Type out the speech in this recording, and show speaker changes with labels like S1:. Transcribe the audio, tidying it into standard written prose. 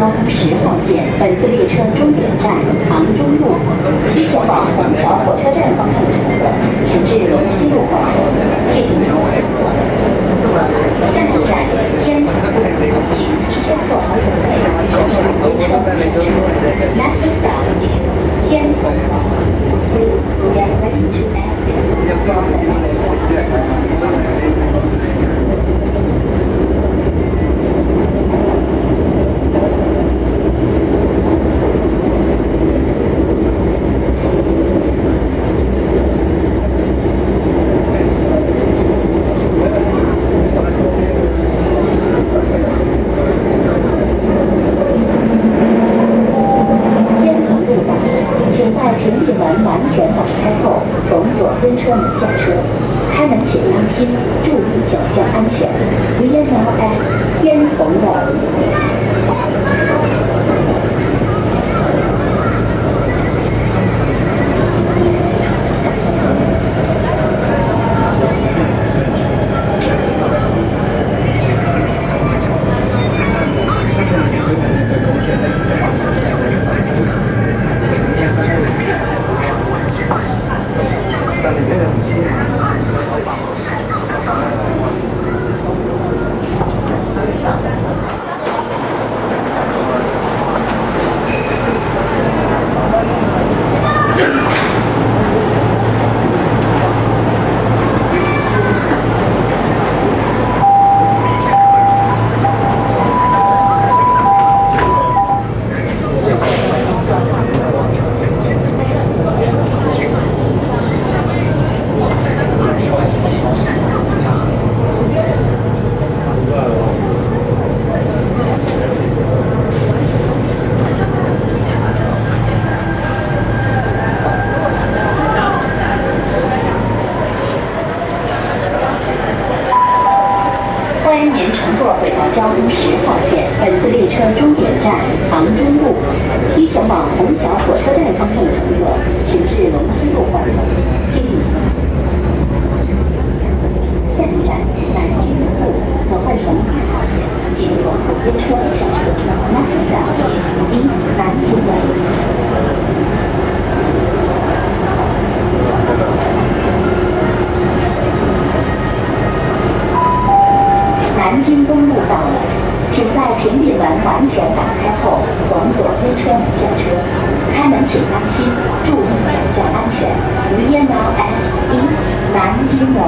S1: 交通10号线，本次列车终点站杭中路，需前往虹桥火车站方向的乘客，请至龙西路换乘。谢谢您。下一站天府路，请提前做好准备，乘坐列车下车。Next stop is 天府路。Please get ready to exit from the next stop. 完全打开后，从左边车门下车。开门请当心，注意脚下安全。We are now at 天虹路。欢迎您乘坐轨道交通10号线，本次列车终点站杭中路，需前往虹桥火车站方向的乘客，请至龙西路换乘。谢谢您。下一站南京路，可换乘2号线，请从左边车门下车。Next stop is East 南京路。南京东路到了，请在屏蔽门完全打开后，从左边车门下车。开门请当心，注意脚下安全。We are now at East 南京路。